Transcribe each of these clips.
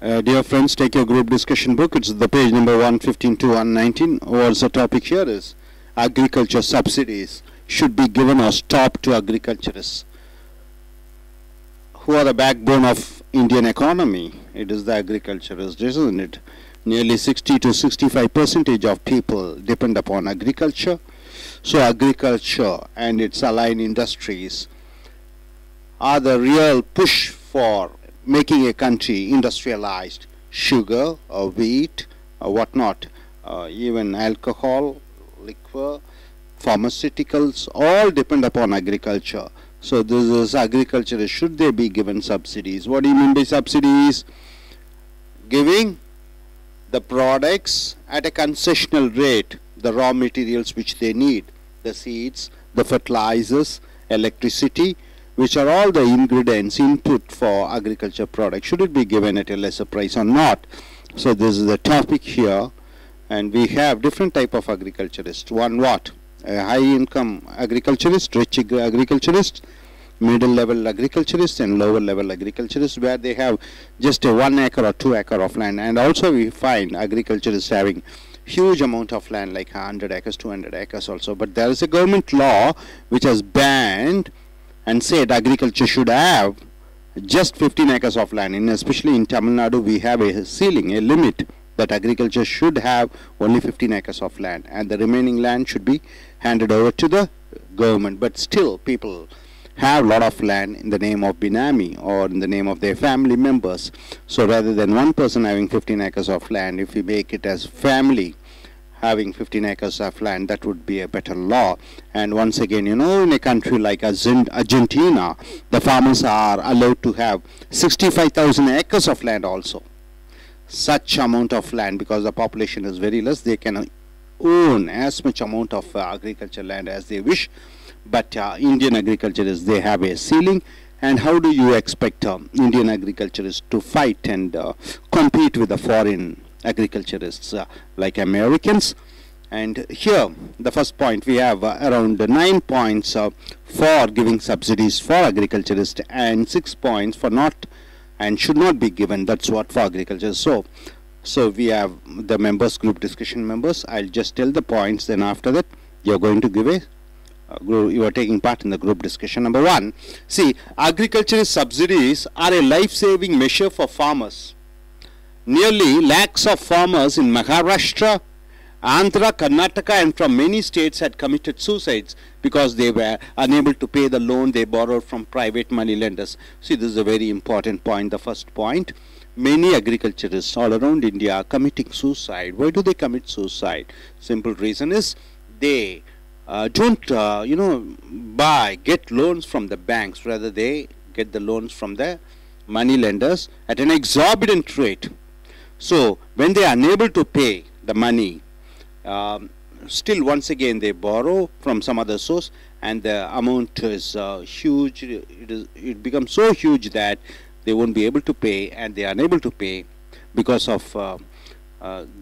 Dear friends, take your group discussion book. It's the page number 115 to 119. What's the topic here is agriculture subsidies should be given or stopped to agriculturists who are the backbone of Indian economy. It is the agriculturists, isn't it? Nearly 60 to 65% of people depend upon agriculture. So agriculture and its aligned industries are the real push for making a country industrialized. Sugar or wheat or whatnot, even alcohol, liquor, pharmaceuticals, all depend upon agriculture. So this is agriculture. Should they be given subsidies? What do you mean by subsidies? Giving the products at a concessional rate, the raw materials which they need, the seeds, the fertilizers, electricity, which are all the ingredients, input for agriculture products. Should it be given at a lesser price or not? So this is the topic here, and we have different type of agriculturists. One what? A high income agriculturist, rich agriculturist, middle level agriculturist, and lower level agriculturist, where they have just a 1 acre or 2 acre of land. And also we find agriculturists having huge amount of land, like 100 acres, 200 acres also. But there is a government law which has banned and said agriculture should have just 15 acres of land. Especially in Tamil Nadu, we have a ceiling, a limit, that agriculture should have only 15 acres of land, and the remaining land should be handed over to the government. But still, people have a lot of land in the name of Binami or in the name of their family members. So rather than one person having 15 acres of land, if we make it as family having 15 acres of land, that would be a better law. And once again, you know, in a country like Argentina, the farmers are allowed to have 65,000 acres of land also. Such amount of land, because the population is very less, they can own as much amount of agriculture land as they wish. But Indian agriculturists, they have a ceiling. And how do you expect Indian agriculturists to fight and compete with the foreign agriculturists like Americans? And here, the first point, we have around 9 points for giving subsidies for agriculturists and 6 points for not and should not be given. That's what for agriculture. So we have the members, group discussion members. I'll just tell the points, then after that you're going to give a you are taking part in the group discussion. Number 1, see, agriculturist subsidies are a life-saving measure for farmers. Nearly lakhs of farmers in Maharashtra, Andhra, Karnataka and from many states had committed suicides because they were unable to pay the loan they borrowed from private money lenders. See, this is a very important point, the first point. Many agriculturists all around India are committing suicide. Why do they commit suicide? Simple reason is they don't get loans from the banks. Rather, they get the loans from the money lenders at an exorbitant rate. So when they are unable to pay the money, still once again they borrow from some other source, and the amount is huge. It becomes so huge that they won't be able to pay, and they are unable to pay because of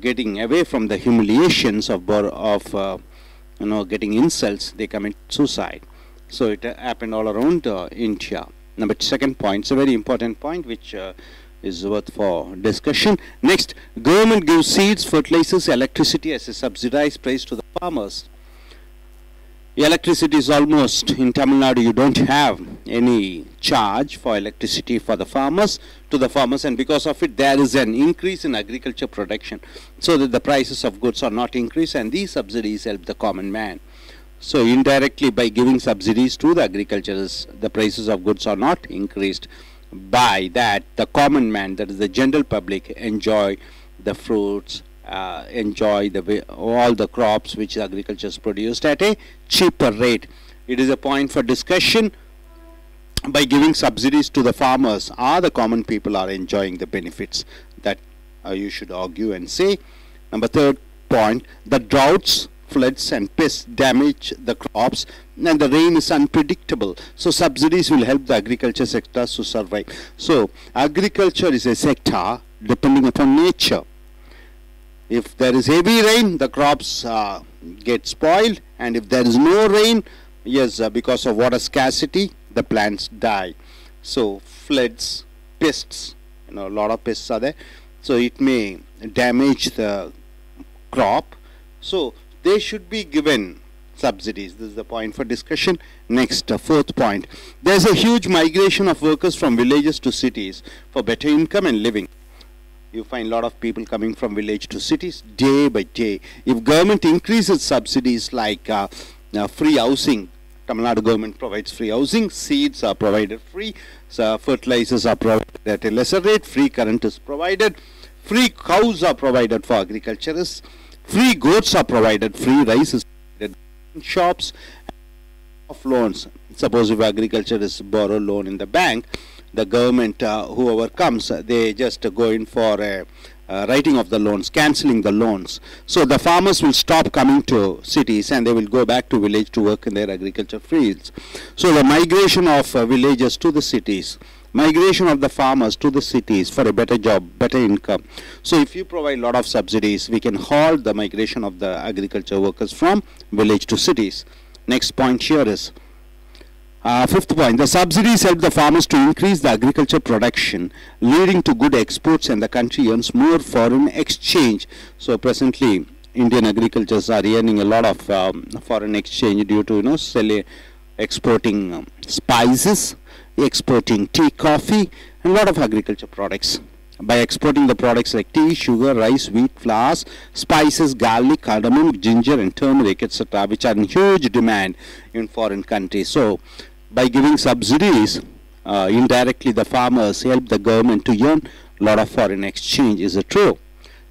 getting away from the humiliations of getting insults. They commit suicide. So it happened all around India. Number second point, it's a very important point which is worth for discussion. Next, government gives seeds, fertilizers, electricity as a subsidized price to the farmers. Electricity is almost, in Tamil Nadu, you don't have any charge for electricity for the farmers, and because of it there is an increase in agriculture production, so that the prices of goods are not increased, and these subsidies help the common man. So indirectly, by giving subsidies to the agriculturists, the prices of goods are not increased. By that, the common man, that is the general public, enjoy the fruits, enjoy all the crops which agriculture has produced at a cheaper rate. It is a point for discussion. By giving subsidies to the farmers, the common people are enjoying the benefits. That you should argue and say. Number third point, the droughts, floods and pests damage the crops, and the rain is unpredictable. So subsidies will help the agriculture sector to survive. So agriculture is a sector depending upon nature. If there is heavy rain, the crops get spoiled, and if there is no rain, yes, because of water scarcity, the plants die. So floods, pests, a lot of pests are there, so it may damage the crop. So they should be given subsidies. This is the point for discussion. Next, fourth point. There's a huge migration of workers from villages to cities for better income and living. You find a lot of people coming from village to cities day by day. If government increases subsidies like free housing, Tamil Nadu government provides free housing, seeds are provided free, so fertilizers are provided at a lesser rate, free current is provided, free cows are provided for agriculturists, free goats are provided, free rice is provided in shops, of loans. Suppose if agriculturists borrow loan in the bank, the government, whoever comes, they just go in for a writing of the loans, cancelling the loans. So the farmers will stop coming to cities and they will go back to village to work in their agriculture fields. So the migration of villages to the cities, migration of the farmers to the cities for a better job, better income. So if you provide a lot of subsidies, we can halt the migration of the agriculture workers from village to cities. Next point here is fifth point. The subsidies help the farmers to increase the agriculture production, leading to good exports, and the country earns more foreign exchange. So presently, Indian agricultures are earning a lot of foreign exchange due to exporting spices, exporting tea, coffee, and a lot of agriculture products. By exporting the products like tea, sugar, rice, wheat, flours, spices, garlic, cardamom, ginger, and turmeric, etc., which are in huge demand in foreign countries. So by giving subsidies, indirectly the farmers help the government to earn a lot of foreign exchange. Is it true?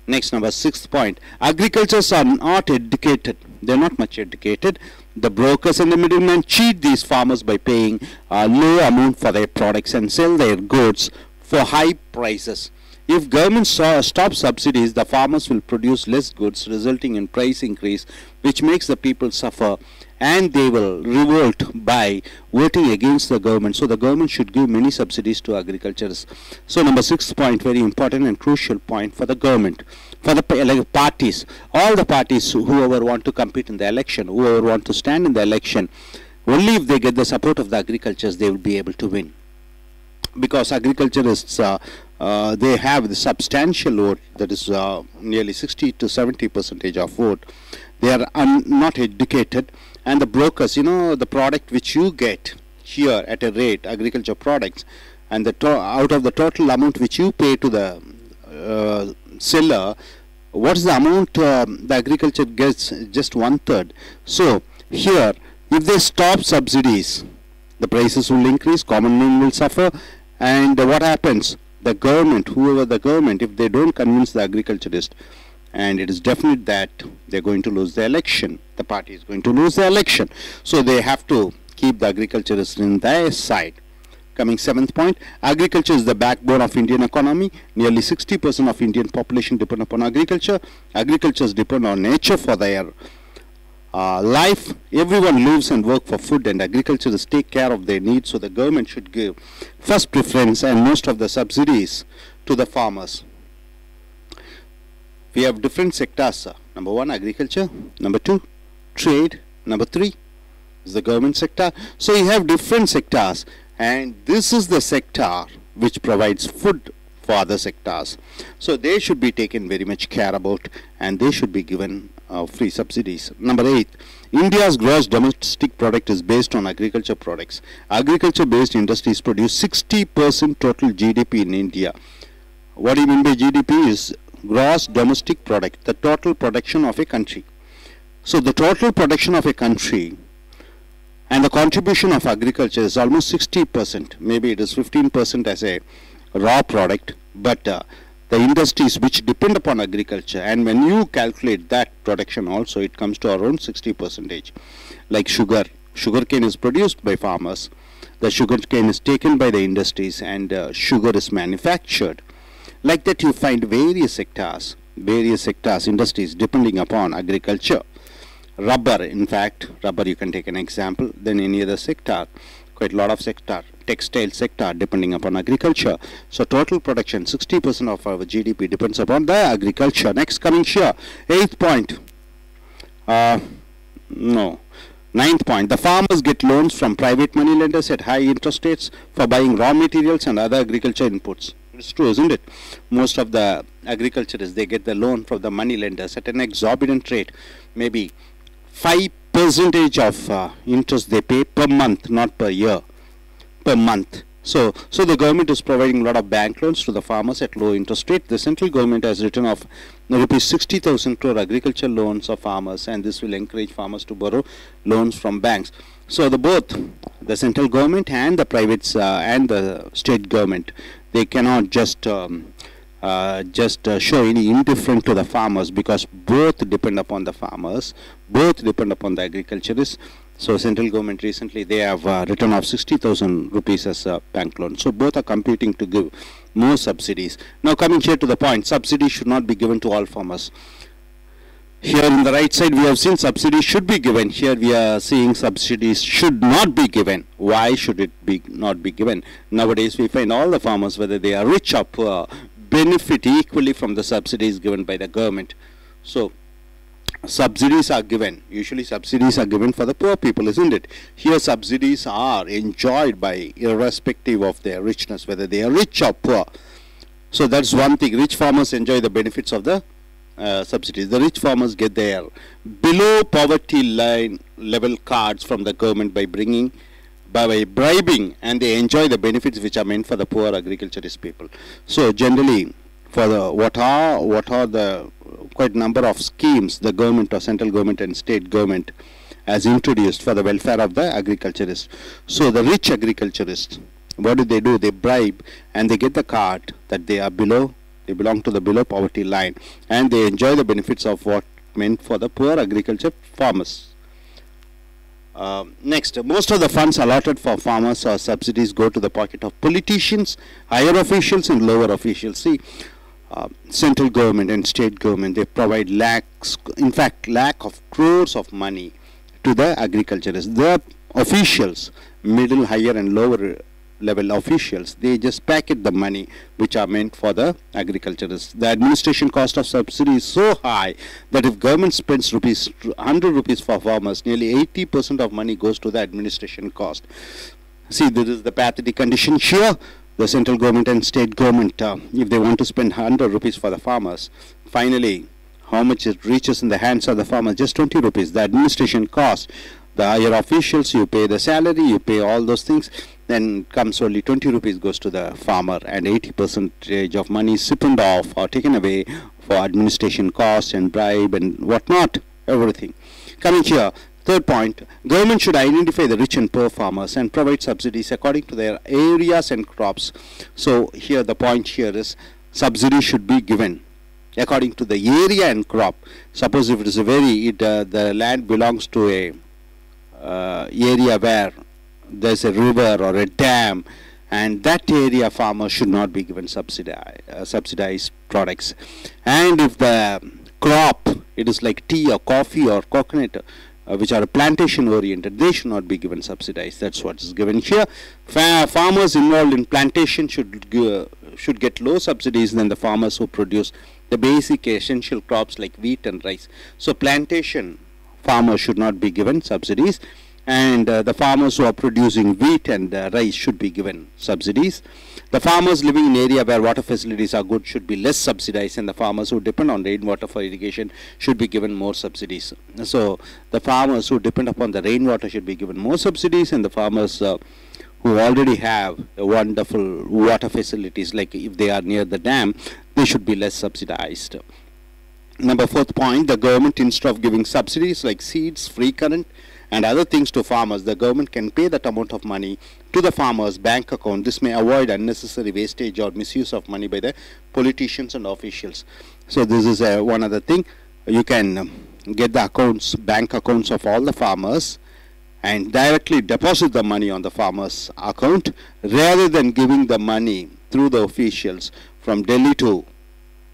Next, number sixth point. Agriculturists are not educated. They're not much educated. The brokers and the middlemen cheat these farmers by paying a low amount for their products and sell their goods for high prices. If government stops subsidies, the farmers will produce less goods, resulting in price increase, which makes the people suffer, and they will revolt by voting against the government. So the government should give many subsidies to agriculturists. So number 6 point, very important and crucial point for the government, for the parties, all the parties, whoever want to compete in the election, whoever want to stand in the election, only if they get the support of the agriculturists, they will be able to win. Because agriculturists, they have the substantial vote, that is nearly 60 to 70% of vote. They are not educated, and the brokers, the product which you get here at a rate, agriculture products, and out of the total amount which you pay to the seller, what is the amount the agriculture gets? Just 1/3. So here, if they stop subsidies, the prices will increase, common man will suffer, and what happens? The government, whoever the government, if they don't convince the agriculturist, and it is definite that they're going to lose the election, the party is going to lose the election, so they have to keep the agriculturists in their side. Coming 7th point, agriculture is the backbone of Indian economy. Nearly 60% of Indian population depend upon agriculture. Agricultures depend on nature for their life. Everyone lives and works for food, and agriculturists take care of their needs, so the government should give first preference and most of the subsidies to the farmers. We have different sectors. Number 1, agriculture. Number 2, trade. Number 3 is the government sector. So you have different sectors, and this is the sector which provides food for other sectors. So they should be taken very much care about, and they should be given free subsidies. Number 8, India's gross domestic product is based on agriculture products. Agriculture-based industries produce 60% total GDP in India. What do you mean by GDP? Is gross domestic product, the total production of a country. So the total production of a country and the contribution of agriculture is almost 60%. Maybe it is 15% as a raw product, but the industries which depend upon agriculture, and when you calculate that production also, it comes to around 60%. Like sugarcane is produced by farmers, the sugarcane is taken by the industries, and sugar is manufactured. Like that, you find various sectors, industries depending upon agriculture. Rubber, in fact, rubber you can take an example, then any other sector, quite a lot of sector, textile sector depending upon agriculture. So total production, 60% of our GDP depends upon the agriculture. Next, coming here, 8th point, 9th point, the farmers get loans from private money lenders at high interest rates for buying raw materials and other agriculture inputs. It's true, isn't it? Most of the agriculturists, they get the loan from the money lenders at an exorbitant rate, maybe 5% of interest they pay per month, not per year, per month. So the government is providing a lot of bank loans to the farmers at low interest rate. The central government has written off rupees 60,000 crore agriculture loans of farmers, and this will encourage farmers to borrow loans from banks. So both the central government and the privates and the state government, they cannot just show any indifference to the farmers, because both depend upon the farmers, both depend upon the agriculturists. So central government recently, they have written off 60,000 rupees as a bank loan. So both are competing to give more subsidies. Now coming here to the point, subsidies should not be given to all farmers. Here in the right side we have seen subsidies should be given. Here we are seeing subsidies should not be given. Why should it be not be given? Nowadays we find all the farmers, whether they are rich or poor, benefit equally from the subsidies given by the government. So subsidies are given. Usually subsidies are given for the poor people, isn't it? Here subsidies are enjoyed by irrespective of their richness, whether they are rich or poor. So that's one thing. Rich farmers enjoy the benefits of the subsidies. The rich farmers get their below poverty line level cards from the government by bribing, and they enjoy the benefits which are meant for the poor agriculturist people. So generally, for the what are the quite number of schemes the government or central government and state government has introduced for the welfare of the agriculturists. So the rich agriculturists, what do? They bribe, and they get the card that they are below, they belong to the below poverty line, and they enjoy the benefits of what meant for the poor agriculture farmers. Next, most of the funds allotted for farmers or subsidies go to the pocket of politicians, higher officials and lower officials. See, central government and state government, they provide lakhs, in fact lakh of crores of money to the agriculturists. The officials, middle, higher and lower level officials, they just packet the money which are meant for the agriculturists. The administration cost of subsidy is so high that if government spends 100 rupees for farmers, nearly 80% of money goes to the administration cost. See, this is the pathetic condition here. The central government and state government, if they want to spend 100 rupees for the farmers, finally how much it reaches in the hands of the farmers? Just 20 rupees. The administration cost, the higher officials, you pay the salary, you pay all those things, then comes only 20 rupees goes to the farmer, and 80% of money is siphoned off or taken away for administration costs and bribe and whatnot, everything. Coming here, third point, government should identify the rich and poor farmers and provide subsidies according to their areas and crops. So here the point here is subsidy should be given according to the area and crop. Suppose if it is the land belongs to a area where there's a river or a dam, and that area farmer should not be given subsidized products. And if the crop, it is like tea or coffee or coconut, which are plantation oriented, they should not be given subsidized. That's what is given here. Farmers involved in plantation should get low subsidies than the farmers who produce the basic essential crops like wheat and rice. So plantation farmers should not be given subsidies, and the farmers who are producing wheat and rice should be given subsidies. The farmers living in area where water facilities are good should be less subsidized, and the farmers who depend on rainwater for irrigation should be given more subsidies. So the farmers who depend upon the rainwater should be given more subsidies, and the farmers who already have wonderful water facilities, like if they are near the dam, they should be less subsidized. Number fourth point, the government, instead of giving subsidies like seeds, free current and other things to farmers, the government can pay that amount of money to the farmer's bank account. This may avoid unnecessary wastage or misuse of money by the politicians and officials. So this is one other thing. You can get the accounts, bank accounts of all the farmers, and directly deposit the money on the farmer's account rather than giving the money through the officials from Delhi to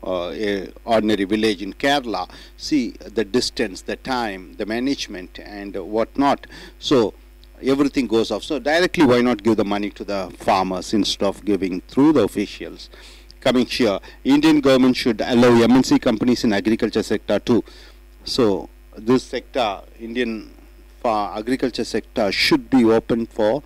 a ordinary village in Kerala. See the distance, the time, the management and whatnot. So everything goes off. So directly, why not give the money to the farmers instead of giving through the officials? Coming here, Indian government should allow MNC companies in agriculture sector too. So this sector, Indian agriculture sector, should be open for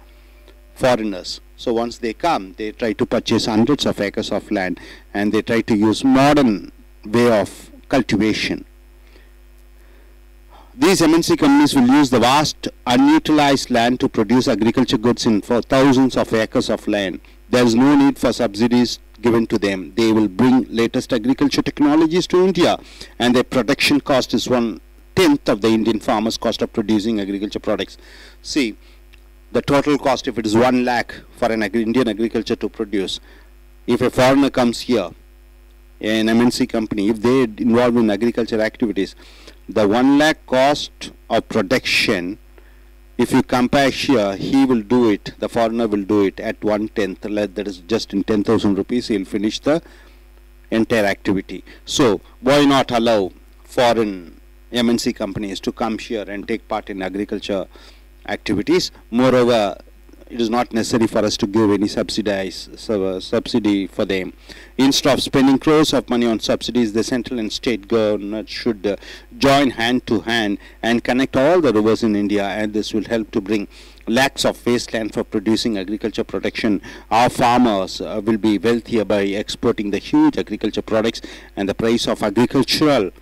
foreigners. So once they come, they try to purchase hundreds of acres of land, and they try to use modern way of cultivation. These MNC companies will use the vast unutilized land to produce agriculture goods for thousands of acres of land. There is no need for subsidies given to them. They will bring latest agriculture technologies to India, and their production cost is 1/10 of the Indian farmer's cost of producing agriculture products. See, the total cost, if it is 1 lakh for an Indian agriculture to produce, if a foreigner comes here, an MNC company, if they involve in agriculture activities, the 1 lakh cost of production, if you compare here, he will do it, the foreigner will do it at 1/10, that is just in 10,000 rupees, he will finish the entire activity. So why not allow foreign MNC companies to come here and take part in agriculture activities? Moreover, it is not necessary for us to give any subsidy for them. Instead of spending crores of money on subsidies, the central and state government should join hand to hand and connect all the rivers in India, and this will help to bring lakhs of wasteland for producing agriculture production. Our farmers will be wealthier by exporting the huge agriculture products, and the price of agricultural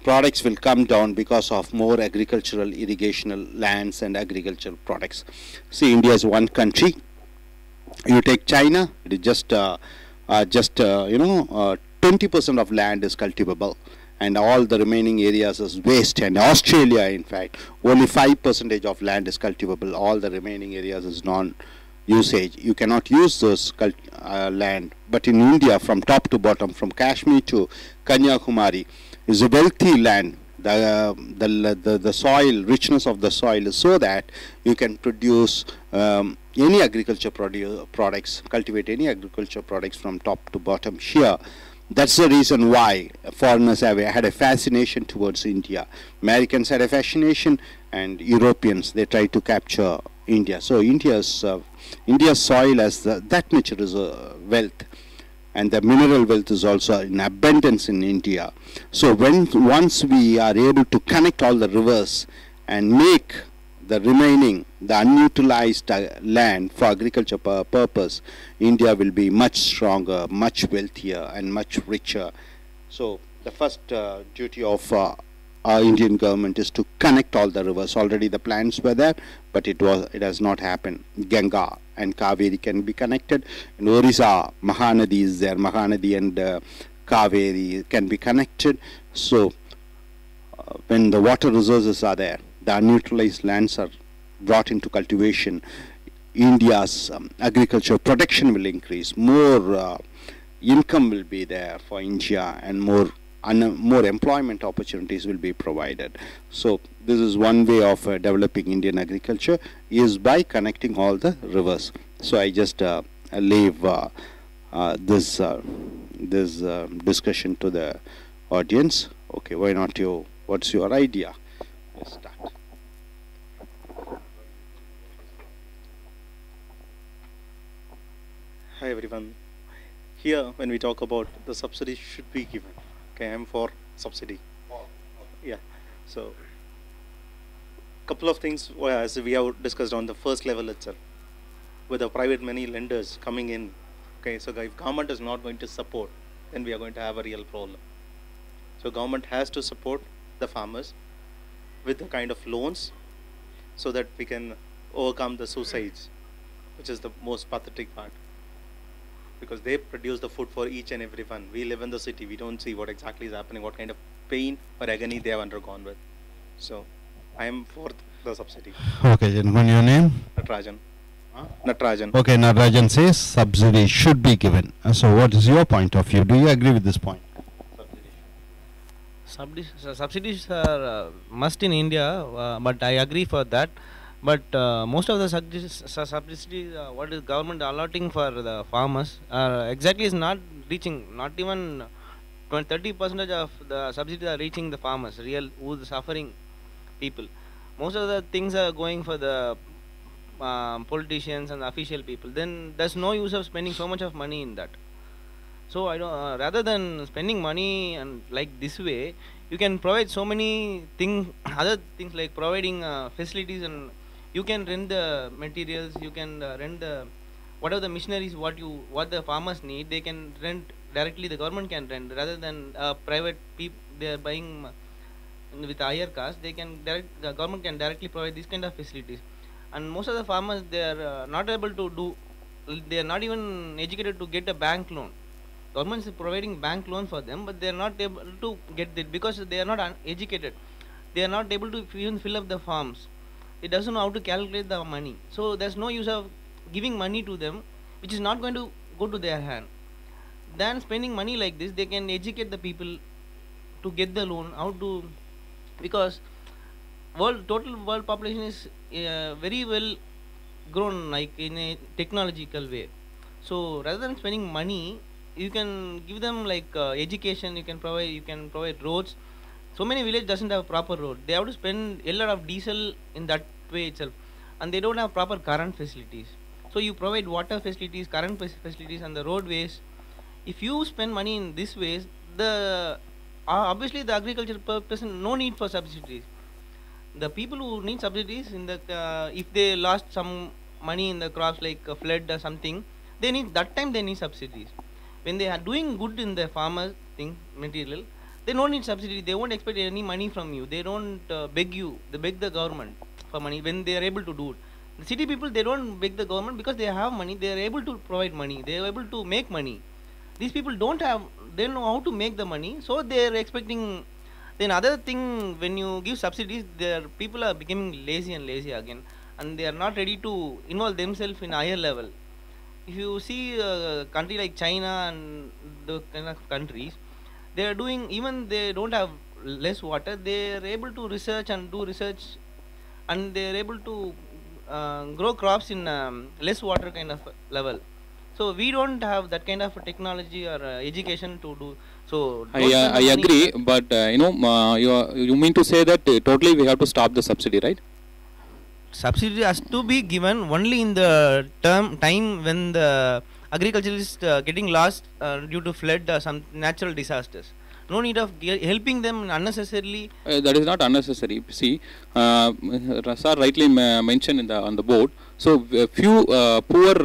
products will come down because of more agricultural irrigational lands and agricultural products. See, India is one country. You take China, it is just 20% of land is cultivable, and all the remaining areas is waste. And Australia, in fact, only 5% of land is cultivable. All the remaining areas is non-usage. You cannot use this land. But in India, from top to bottom, from Kashmir to Kanyakumari, is a wealthy land. The soil, richness of the soil is so that you can produce any agriculture products, cultivate any agriculture products from top to bottom here. That's the reason why foreigners have had a fascination towards India. Americans had a fascination, and Europeans, they try to capture India. So India's soil has that much wealth, and the mineral wealth is also in abundance in India. So once we are able to connect all the rivers and make the unutilized land for agriculture purpose, India will be much stronger, much wealthier, and much richer. So the first duty of our Indian government is to connect all the rivers. Already the plans were there, but it has not happened. Ganga and Kaveri can be connected. In Orissa, Mahanadi is there. Mahanadi and Kaveri can be connected. So when the water resources are there, the unutilized lands are brought into cultivation, India's agriculture production will increase, more income will be there for India, and more employment opportunities will be provided. So this is one way of developing Indian agriculture, is by connecting all the rivers. So I just leave this discussion to the audience. Okay, why not you? What's your idea? Let's start. Hi everyone. Here, when we talk about the subsidy should be given. Okay, I'm for subsidy. Yeah. So, couple of things as we have discussed on the first level itself, with the private money lenders coming in. Okay, so if government is not going to support, then we are going to have a real problem. So government has to support the farmers with the kind of loans, so that we can overcome the suicides, which is the most pathetic part. Because they produce the food for each and every one. We live in the city, we don't see what exactly is happening, what kind of pain or agony they have undergone with. So, I am for the subsidy. Okay, gentlemen, your name? Natrajan. Natrajan. Okay, Natrajan says subsidy should be given. So, what is your point of view? Do you agree with this point? Subsidies are must in India, but I agree for that. But most of the subsidies what is government allotting for the farmers exactly is not reaching, not even 30% of the subsidies are reaching the farmers, who the suffering people. Most of the things are going for the politicians and the official people. Then there's no use of spending so much of money in that. So I don't, rather than spending money and like this way, you can provide so many other things like providing facilities, and you can rent the materials, you can rent the whatever the missionaries what the farmers need, they can rent directly. The government can rent rather than private people. They are buying with higher cost. The government can directly provide this kind of facilities. And most of the farmers, they are not able to do. They are not even educated to get a bank loan. Government is providing bank loan for them, but they are not able to get it because they are not educated. They are not able to even fill up the forms. It doesn't know how to calculate the money. So there's no use of giving money to them, which is not going to go to their hand. Than spending money like this, they can educate the people to get the loan. How to, because total world population is very well grown, like in a technological way. So rather than spending money, you can give them like education. You can provide roads. So many villages doesn't have proper road. They have to spend a lot of diesel in that way itself, and they don't have proper current facilities. So you provide water facilities, current facilities, and the roadways. If you spend money in this ways, the obviously the agriculture person no need for subsidies. The people who need subsidies in the if they lost some money in the crops like flood or something, they need subsidies. When they are doing good in the farmer thing material, they don't need subsidy. They won't expect any money from you. They don't beg you. They beg the government for money when they are able to do it. The city people, they don't beg the government because they have money. They are able to provide money. They are able to make money. These people don't have. They don't know how to make the money. So they are expecting. Then other thing, when you give subsidies, their people are becoming lazy and lazy again, and they are not ready to involve themselves in higher level. If you see a country like China and the kind of countries, they are doing, even they don't have less water, they are able to research and do research, and they are able to grow crops in less water kind of level. So we don't have that kind of technology or education to do. So I agree, but you mean to say that totally we have to stop the subsidy, right? Subsidy has to be given only in the time when the agriculture is getting lost due to flood or some natural disasters. No need of helping them unnecessarily. That is not unnecessary. See, Sir rightly mentioned on the board. So few poor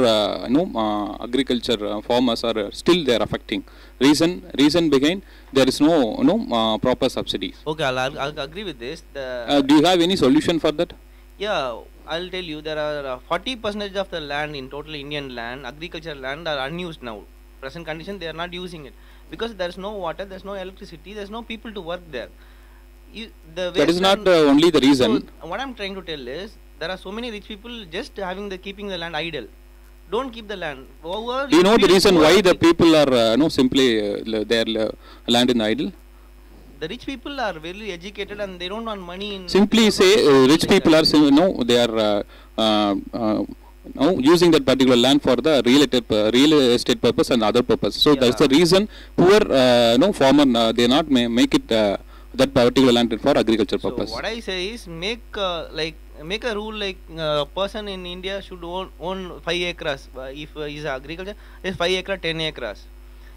agriculture farmers are still they are affecting. Reason behind there is no proper subsidies. Okay, I'll agree with this. Do you have any solution for that? Yeah, I'll tell you, there are 40% of the land in total Indian land, agricultural land, are unused now. Present condition, they are not using it because there is no water, there is no electricity, there is no people to work there. That is not only the reason. So what I'm trying to tell is, there are so many rich people just keeping the land idle. Don't keep the land. Do you know the reason why the people are simply their land in idle? The rich people are very educated and they don't want money in. Simply say rich people are they are using that particular land for the real estate purpose and other purpose. So that's the reason poor farmer they not make it that particular land for agriculture purpose. So what I say is make a rule like a person in India should own 5 acres. If he's agriculture, there's 5 acres, 10 acres.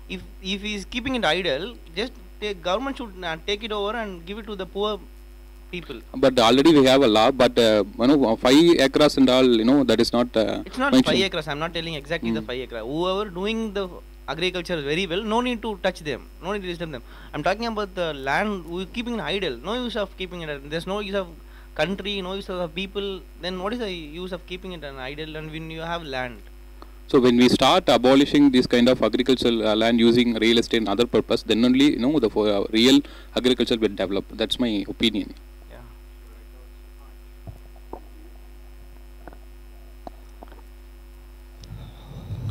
If he's keeping it idle, just government should take it over and give it to the poor people. But already we have a law, but 5 acres and all, that is not. It's not mentioned. 5 acres. I'm not telling exactly the 5 acres. Whoever doing the agriculture very well, no need to touch them, no need to disturb them. I'm talking about the land we keeping it idle. No use of keeping it idle. There's no use of country, no use of people. Then what is the use of keeping it an idle? And when you have land. So when we start abolishing this kind of agricultural land using real estate and other purpose, then only the real agriculture will develop. That's my opinion. Yeah.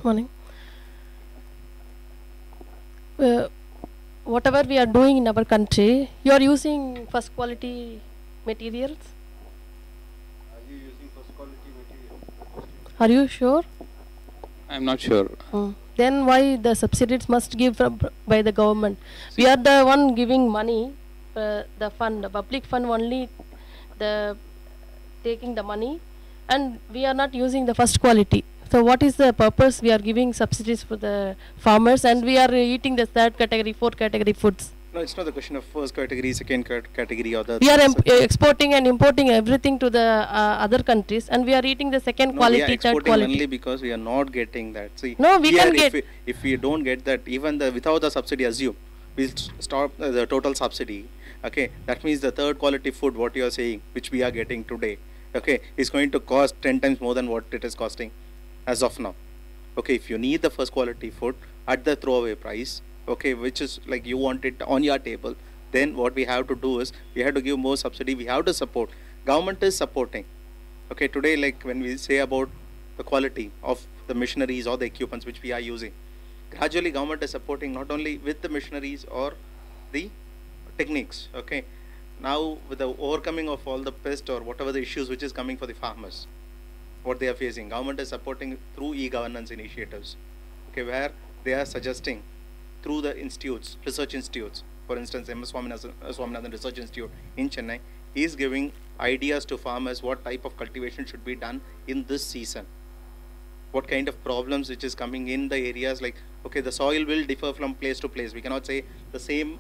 Morning. Whatever we are doing in our country, you are using first quality materials. Are you using first quality materials? Are you sure? I am not sure. Then why the subsidies must give by the government? We are the one giving money, the fund, the public fund only, the taking the money, and we are not using the first quality. So what is the purpose we are giving subsidies for the farmers and we are eating the third category, fourth category foods? No, it's not the question of first category, second category, or the. We are exporting and importing everything to the other countries, and we are eating the second No, quality, we are third exporting quality. only because we are not getting that. See, No, we here can get. if we don't get that, even without the subsidy, assume we'll stop the total subsidy. Okay, that means the third quality food, what you are saying, which we are getting today, okay, is going to cost 10 times more than what it is costing as of now. Okay, if you need the first quality food at the throwaway price, okay, which is like you want it on your table, then what we have to do is we have to give more subsidy. We have to support. Government is supporting. Okay, today, like when we say about the quality of the machineries or the equipments which we are using, gradually government is supporting not only with the machineries or the techniques. Okay, now with the overcoming of all the pest or whatever the issues which is coming for the farmers, what they are facing, government is supporting through e-governance initiatives. Okay, where they are suggesting through the institutes, research institutes, for instance, M.S. Swaminathan Research Institute in Chennai is giving ideas to farmers what type of cultivation should be done in this season. What kind of problems which is coming in the areas, like, okay, the soil will differ from place to place. We cannot say the same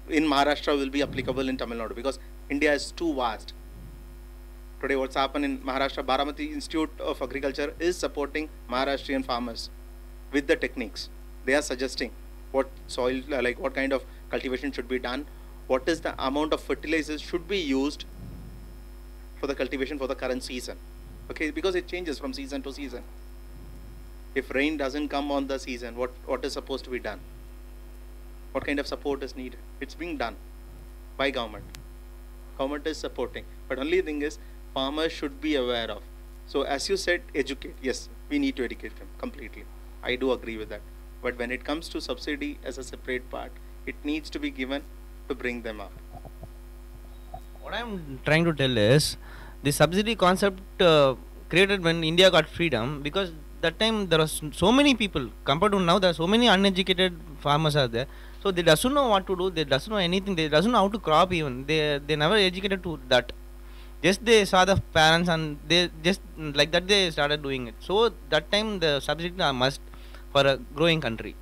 in Maharashtra will be applicable in Tamil Nadu because India is too vast. Today what's happened in Maharashtra, Baramati Institute of Agriculture is supporting Maharashtrian farmers with the techniques. They are suggesting what soil, like what kind of cultivation should be done, what is the amount of fertilizers should be used for the cultivation for the current season. Okay, because it changes from season to season. If rain doesn't come on the season, what is supposed to be done? What kind of support is needed? It's being done by government. Government is supporting. But only thing is, farmers should be aware of. So as you said, educate. Yes, we need to educate them completely. I do agree with that. But when it comes to subsidy as a separate part, it needs to be given to bring them up. What I'm trying to tell is, the subsidy concept created when India got freedom, because that time there was so many people, compared to now there are so many uneducated farmers are there. So they doesn't know what to do, they doesn't know anything, they doesn't know how to crop even, they never educated to that. Just they saw the parents and they just like that they started doing it. So that time the subsidy are must for a growing country.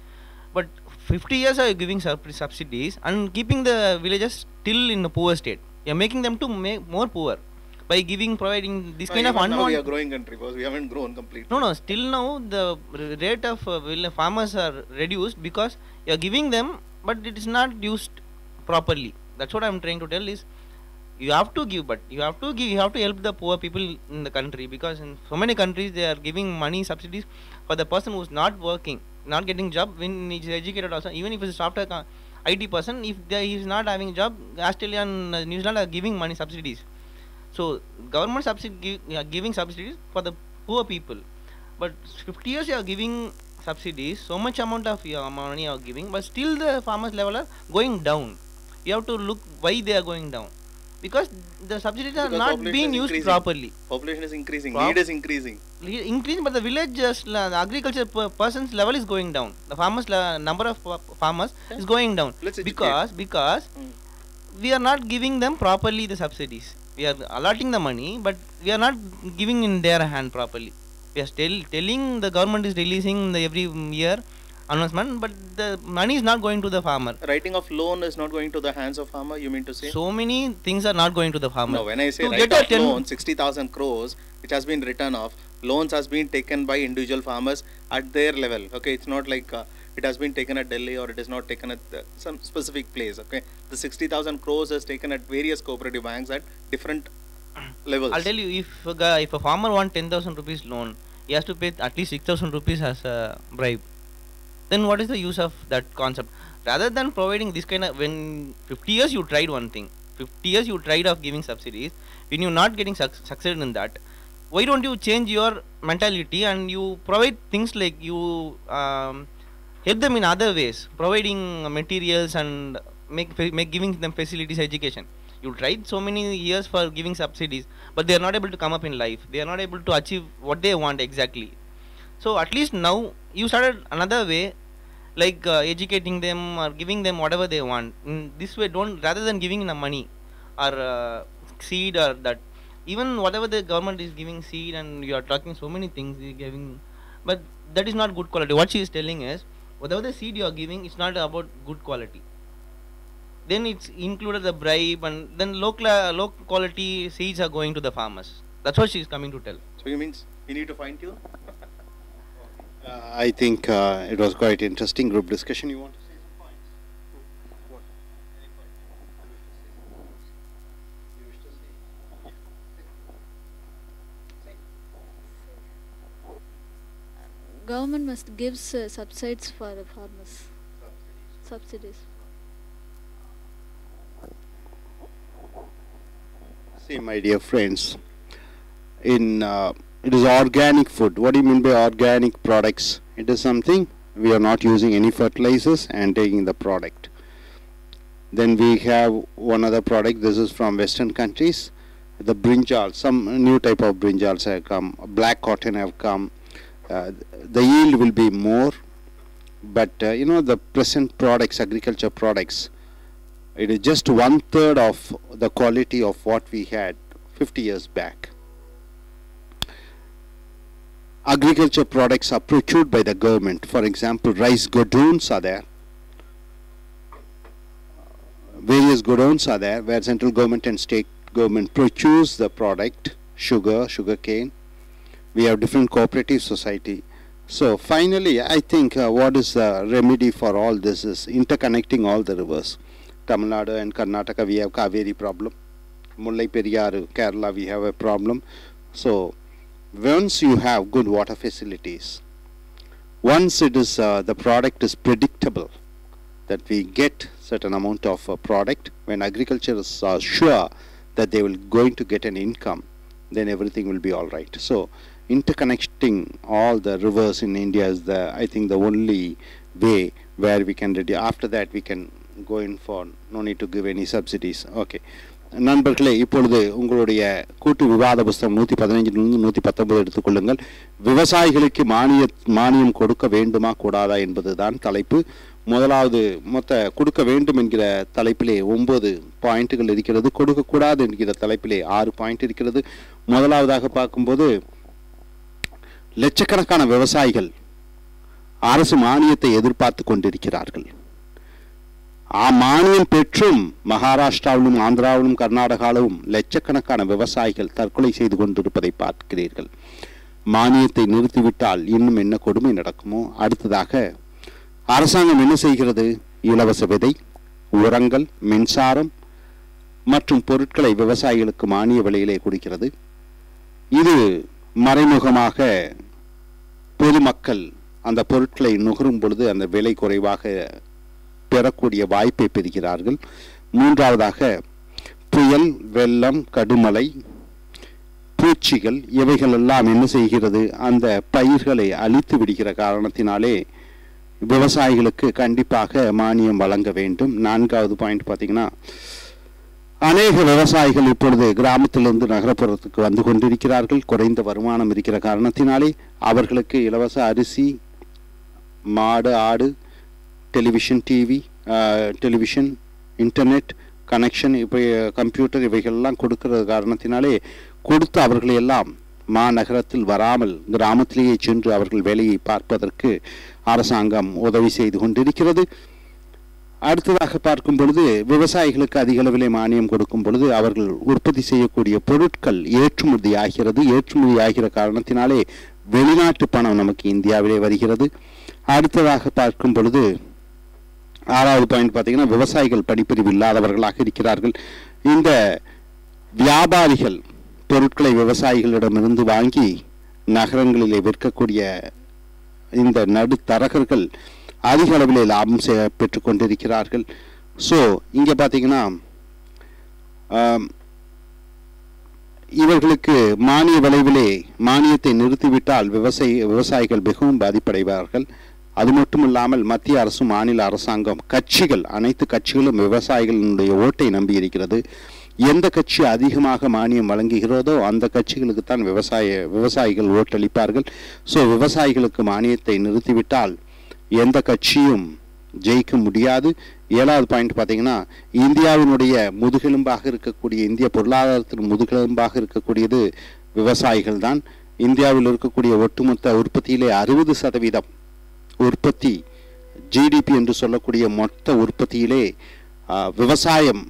But 50 years are giving subsidies and keeping the villagers still in a poor state. You are making them to make more poor by providing this kind of unwanted. Now we are unwanted. growing country because we haven't grown completely. No, still now the rate of farmers are reduced because you are giving them, but it is not used properly. That's what I am trying to tell is, you have to give, but you have to help the poor people in the country, because in so many countries they are giving money subsidies for the person who is not working, not getting job when he is educated also. Even if he is a software IT person, if he is not having job, Australia and New Zealand are giving money subsidies. So government giving subsidies for the poor people, but 50 years you are giving subsidies, so much amount of money you are giving, but still the farmers level are going down. You have to look why they are going down, because the subsidies are not being used properly. Population is increasing, need is increasing. Increasing, but the villagers, the agriculture person's level is going down. The farmers, number of farmers is going down because we are not giving them properly the subsidies. We are allotting the money, but we are not giving in their hand properly. We are still telling the government is releasing every year announcement, but the money is not going to the farmer. Writing of loan is not going to the hands of farmer, you mean to say? So many things are not going to the farmer. No, when I say write off loan, 60,000 crores, which has been written off, loans has been taken by individual farmers at their level. Okay, it's not like it has been taken at Delhi or it is not taken at some specific place. Okay, the 60,000 crores is taken at various cooperative banks at different levels. I'll tell you, if a farmer wants 10,000 rupees loan, he has to pay at least 6,000 rupees as a bribe. Then what is the use of that concept? Rather than providing this kind of, when 50 years you tried one thing, 50 years you tried of giving subsidies, when you're not getting succeeded in that, why don't you change your mentality and you provide things like you help them in other ways, providing materials and giving them facilities, education. You tried so many years for giving subsidies, but they are not able to come up in life. They are not able to achieve what they want exactly. So at least now you started another way, like educating them or giving them whatever they want. In this way, rather than giving them money or seed or that, even whatever the government is giving seed and you are talking so many things giving, but that is not good quality. What she is telling is, whatever the seed you are giving, it's not about good quality. then it's included the bribe, and then low quality seeds are going to the farmers. That's what she's coming to tell. So you means you need to fine tune? I think it was quite interesting group discussion. You want to say some points? What? You wish to say? Government must give subsidies for the farmers. Subsidies. See, my dear friends, in it is organic food. What do you mean by organic products? It is something we are not using any fertilizers and taking the product. Then we have one other product. This is from Western countries. The brinjal, some new type of brinjals have come. Black cotton have come. The yield will be more, but you know, the present products, agriculture products, it is just 1/3 of the quality of what we had 50 years back. Agriculture products are procured by the government. For example, rice godowns are there. Various godowns are there where central government and state government procures the product, sugar cane. We have different cooperative society. So finally, I think what is the remedy for all this is interconnecting all the rivers. Tamil Nadu and Karnataka, we have Kaveri problem. Mullai Periyar, Kerala, we have a problem. So once you have good water facilities, once it is the product is predictable, that we get certain amount of product, when agriculture are sure that they will going to get an income, then everything will be all right. So interconnecting all the rivers in India is I think the only way where we can reduce. After that we can go in for no need to give any subsidies. Okay. நண்பர்களே, இப்பொழுது உங்களுடைய கூட்டு விவாத புஸ்தகம் 115 119 எடுத்துக்கொள்ளுங்கள். விவசாயிகளுக்கு மானியம் கொடுக்க வேண்டுமா கூடாதா என்பதுதான் தலைப்பு. முதலாவது கொடுக்க வேண்டும் என்கிற தலைப்பிலே 9 பாயிண்ட்கள் இருக்கிறது. கொடுக்கக்கூடாது என்கிற தலைப்பிலே 6 பாயிண்ட் இருக்கிறது. முதலாவதாக பார்க்கும்போது, லட்சக்கணக்கான விவசாயிகள் அரசு மானியத்தை எதிர்பார்த்து கொண்டிருக்கிறார்கள். மானியம் பெற்றும் மகாராஷ்டிராவிலும் ஆந்திராவிலும் கர்நாடகாவிலும் லட்சக்கணக்கான விவசாயிகள் தற்கொலை செய்து கொண்டிருப்பதை பார்க்கிறீர்கள். மானியத்தை நிறுத்திவிட்டால் இன்னும் என்ன கொடுமை நடக்குமோ. அடுத்ததாக அரசாங்கம் என்ன செய்கிறது? இலவச விதை, உரங்கள், மின்சாரம் மற்றும் பொருட்களை விவசாயிகளுக்கு மானிய விலையிலே கொடுக்கிறது. இது மறைமுகமாக பொதுமக்கள் அந்த பொருட்களை நுகரும் பொழுது அந்த விலை குறைவாக பெறக்கூடிய வாய்ப்பை பெறுகிறார்கள். மூன்றாவதாக புயல், வெள்ளம், கடுமழை, பூச்சிகள் இவைகள் எல்லாம் என்ன செய்கிறது? அந்த பயிர்களை அழித்து விடுகிற காரணத்தினாலே விவசாயிகளுக்கு கண்டிப்பாக மானியம் வழங்க வேண்டும். நான்காவது பாயிண்ட் பார்த்தீங்கன்னா, அநேக விவசாயிகள் இப்பொழுது கிராமத்திலிருந்து நகரப்புறத்துக்கு வந்து கொண்டிருக்கிறார்கள். குறைந்த வருமானம் இருக்கிற காரணத்தினாலே அவர்களுக்கு இலவச அரிசி, மாடு, ஆடு, டெலிவிஷன், இன்டர்நெட் கனெக்ஷன், இப்போ கம்ப்யூட்டர் இவைகள்லாம் கொடுக்கிற காரணத்தினாலே கொடுத்து அவர்களை எல்லாம் மாநகரத்தில் வராமல் கிராமத்திலேயே சென்று அவர்கள் வேலையை பார்ப்பதற்கு அரசாங்கம் உதவி செய்து கொண்டிருக்கிறது. அடுத்ததாக பார்க்கும் பொழுது, விவசாயிகளுக்கு அதிக அளவிலே மானியம் கொடுக்கும் பொழுது அவர்கள் உற்பத்தி செய்யக்கூடிய பொருட்கள் ஏற்றுமதி ஆகிறது. ஏற்றுமதி ஆகிற காரணத்தினாலே வெளிநாட்டு பணம் நமக்கு இந்தியாவிலே வருகிறது. அடுத்ததாக பார்க்கும் பொழுது, ஆறாவது பாயிண்ட் பார்த்தீங்கன்னா, விவசாயிகள் படிப்பறிவு இல்லாதவர்களாக இருக்கிறார்கள். இந்த வியாபாரிகள் பொருட்களை விவசாயிகளிடமிருந்து வாங்கி நகரங்களிலே விற்கக்கூடிய இந்த நடுத்தரகர்கள் அதிக அளவிலே லாபம் பெற்று கொண்டிருக்கிறார்கள். ஸோ இங்கே பார்த்தீங்கன்னா, இவர்களுக்கு மானிய விளைவிலே மானியத்தை நிறுத்திவிட்டால் விவசாயிகள் மிகவும் பாதிப்படைவார்கள். அது மட்டும் இல்லாமல் மத்திய அரசு, மாநில அரசாங்கம், கட்சிகள், அனைத்து கட்சிகளும் விவசாயிகளுடைய ஓட்டை நம்பி இருக்கிறது. எந்த கட்சி அதிகமாக மானியம் வழங்குகிறதோ அந்த கட்சிகளுக்கு தான் விவசாயிகள் ஓட்டளிப்பார்கள். ஸோ விவசாயிகளுக்கு மானியத்தை நிறுத்திவிட்டால் எந்த கட்சியும் ஜெயிக்க முடியாது. ஏழாவது பாயிண்ட் பார்த்தீங்கன்னா, இந்தியாவினுடைய முதுகெலும்பாக இருக்கக்கூடிய, இந்திய பொருளாதாரத்தின் முதுகெலும்பாக இருக்கக்கூடியது விவசாயிகள் தான். இந்தியாவில் இருக்கக்கூடிய ஒட்டுமொத்த உற்பத்தியிலே 60% உற்பத்தி, ஜிடிபி என்று சொல்லக்கூடிய மொத்த உற்பத்தியிலே விவசாயம்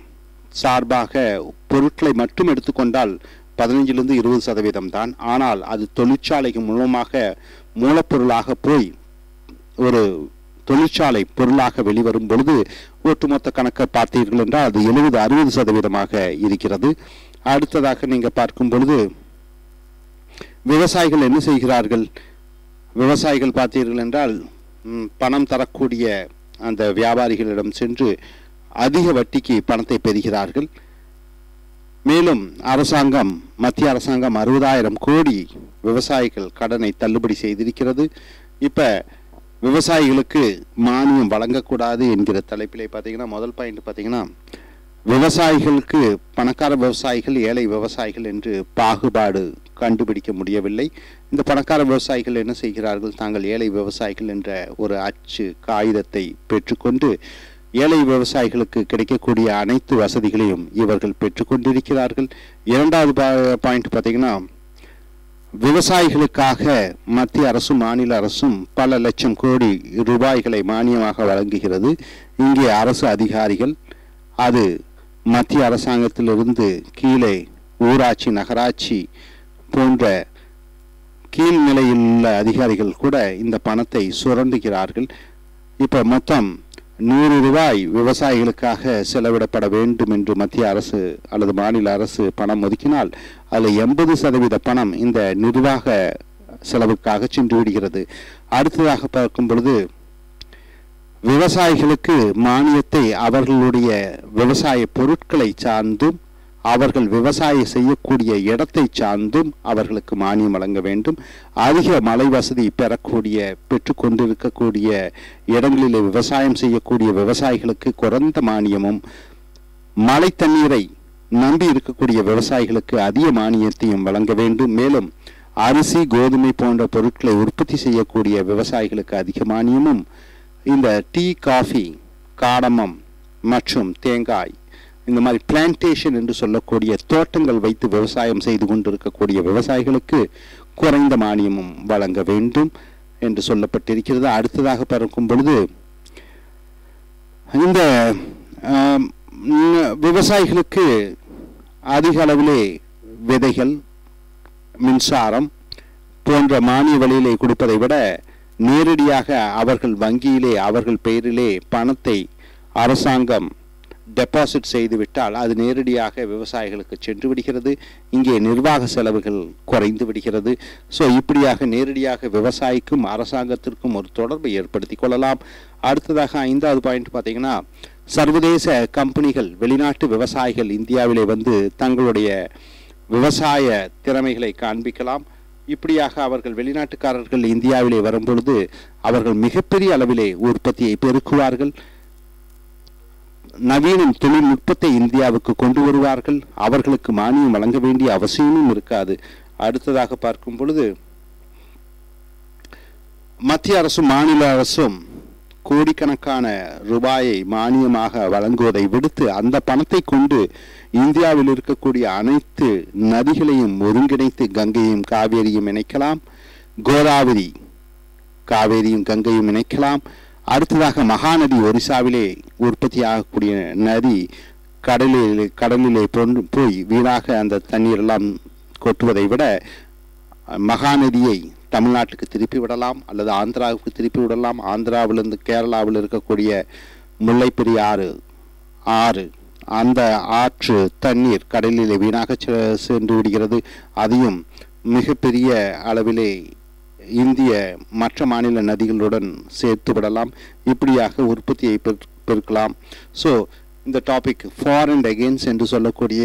சார்பாக பொருட்களை மட்டும் எடுத்துக்கொண்டால் 15 to 20% தான். ஆனால் அது தொழிற்சாலைக்கு மூலமாக மூலப்பொருளாக போய் ஒரு தொழிற்சாலை பொருளாக வெளிவரும் பொழுது ஒட்டுமொத்த கணக்கை பார்த்தீர்கள் என்றால் அது 70-60% இருக்கிறது. அடுத்ததாக நீங்கள் பார்க்கும் பொழுது விவசாயிகள் என்ன செய்கிறார்கள்? விவசாயிகள் பார்த்தீர்கள் என்றால் பணம் தரக்கூடிய அந்த வியாபாரிகளிடம் சென்று அதிக வட்டிக்கு பணத்தை பெறுகிறார்கள். மேலும் அரசாங்கம், மத்திய அரசாங்கம் 60,000 கோடி விவசாயிகள் கடனை தள்ளுபடி செய்திருக்கிறது. இப்போ விவசாயிகளுக்கு மானியம் வழங்கக்கூடாது என்கிற தலைப்பிலே பார்த்தீங்கன்னா முதல் பாயிண்ட் பார்த்தீங்கன்னா விவசாயிகளுக்கு பணக்கார விவசாயிகள், ஏழை விவசாயிகள் என்று பாகுபாடு கண்டுபிடிக்க முடியவில்லை. இந்த பணக்கார விவசாயிகள் என்ன செய்கிறார்கள்? தாங்கள் ஏழை விவசாயிகள் என்ற ஒரு அச்சு காகிதத்தை பெற்றுக்கொண்டு ஏழை விவசாயிகளுக்கு கிடைக்கக்கூடிய அனைத்து வசதிகளையும் இவர்கள் பெற்றுக்கொண்டிருக்கிறார்கள். இரண்டாவது பாயிண்ட் பார்த்தீங்கன்னா விவசாயிகளுக்காக மத்திய அரசும் மாநில அரசும் பல லட்சம் கோடி ரூபாய்களை மானியமாக வழங்குகிறது. இங்கே அரசு அதிகாரிகள், அது மத்திய அரசாங்கத்திலிருந்து கீழே ஊராட்சி, நகராட்சி போன்ற கீழ்நிலையில் உள்ள அதிகாரிகள் கூட இந்த பணத்தை சுரண்டுகிறார்கள். இப்போ மொத்தம் 100 ரூபாய் விவசாயிகளுக்காக செலவிடப்பட வேண்டும் என்று மத்திய அரசு அல்லது மாநில அரசு பணம் ஒதுக்கினால் அதில் 80% பணம் இந்த நிர்வாக செலவுக்காக சென்று விடுகிறது. அடுத்ததாக பார்க்கும் பொழுது விவசாயிகளுக்கு மானியத்தை அவர்களுடைய விவசாய பொருட்களை சார்ந்தும் அவர்கள் விவசாயம் செய்யக்கூடிய இடத்தை சார்ந்தும் அவர்களுக்கு மானியம் வழங்க வேண்டும். அதிக மழை வசதி பெற்றுக்கொண்டிருக்கக்கூடிய இடங்களில் விவசாயம் செய்யக்கூடிய விவசாயிகளுக்கு குறைந்த மானியமும், மழை தண்ணீரை நம்பி இருக்கக்கூடிய விவசாயிகளுக்கு அதிக மானியத்தையும் வழங்க வேண்டும். மேலும் அரிசி, கோதுமை போன்ற பொருட்களை உற்பத்தி செய்யக்கூடிய விவசாயிகளுக்கு அதிக மானியமும், இந்த டீ, காஃபி, காடமம் மற்றும் தேங்காய் இந்த மாதிரி பிளான்டேஷன் என்று சொல்லக்கூடிய தோட்டங்கள் வைத்து விவசாயம் செய்து கொண்டிருக்கக்கூடிய விவசாயிகளுக்கு குறைந்த மானியமும் வழங்க வேண்டும் என்று சொல்லப்பட்டிருக்கிறது. அடுத்ததாக பார்க்கும் பொழுது இந்த விவசாயிகளுக்கு அதிக அளவிலே விதைகள், மின்சாரம் போன்ற மானிய வழியிலே கொடுப்பதை விட நேரடியாக அவர்கள் வங்கியிலே அவர்கள் பெயரிலே பணத்தை அரசாங்கம் டெபாசிட் செய்துவிட்டால் அது நேரடியாக விவசாயிகளுக்கு சென்று விடுகிறது. இங்கே நிர்வாக செலவுகள் குறைந்து விடுகிறது. ஸோ இப்படியாக நேரடியாக விவசாயிக்கும் அரசாங்கத்திற்கும் ஒரு தொடர்பை ஏற்படுத்தி கொள்ளலாம். அடுத்ததாக 5வது பாயிண்ட் பார்த்தீங்கன்னா சர்வதேச கம்பெனிகள், வெளிநாட்டு விவசாயிகள் இந்தியாவிலே வந்து தங்களுடைய விவசாய திறமைகளை காண்பிக்கலாம். இப்படியாக அவர்கள் வெளிநாட்டுக்காரர்கள் இந்தியாவிலே வரும்பொழுது அவர்கள் மிகப்பெரிய அளவிலே உற்பத்தியை பெருக்குவார்கள். நவீன தொழில்நுட்பத்தை இந்தியாவுக்கு கொண்டு வருவார்கள். அவர்களுக்கு மானியம் வழங்க வேண்டிய அவசியமும் இருக்காது. அடுத்ததாக பார்க்கும் பொழுது மத்திய அரசும் மாநில அரசும் கோடிக்கணக்கான ரூபாயை மானியமாக வழங்குவதை விடுத்து அந்த பணத்தை கொண்டு இந்தியாவில் இருக்கக்கூடிய அனைத்து நதிகளையும் ஒருங்கிணைத்து கங்கையும் காவேரியும் இணைக்கலாம், கோதாவரி காவேரியும் கங்கையும் இணைக்கலாம். அடுத்ததாக மகாநதி, ஒரிசாவிலே உற்பத்தி ஆகக்கூடிய நதி கடலிலே போய் வீணாக அந்த தண்ணீரெல்லாம் கொட்டுவதை விட மகாநதியை தமிழ்நாட்டுக்கு திருப்பி விடலாம் அல்லது ஆந்திராவுக்கு திருப்பி விடலாம். ஆந்திராவிலிருந்து கேரளாவில் இருக்கக்கூடிய முல்லைப்பெரியாறு ஆறு, அந்த ஆற்று தண்ணீர் கடலிலே வீணாக சென்று விடுகிறது. அதையும் மிகப்பெரிய அளவிலே இந்திய மற்ற மாநில நதிகளுடன் சேர்த்து விடலாம். இப்படியாக உற்பத்தியை பெருக்கலாம். ஸோ இந்த டாபிக் ஃபார் அண்ட் அகெயின்ஸ்ட் என்று சொல்லக்கூடிய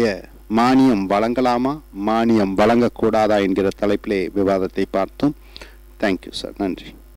மானியம் வழங்கலாமா, மானியம் வழங்கக்கூடாதா என்கிற தலைப்பிலே விவாதத்தை பார்த்தோம். Thank you sir. நன்றி.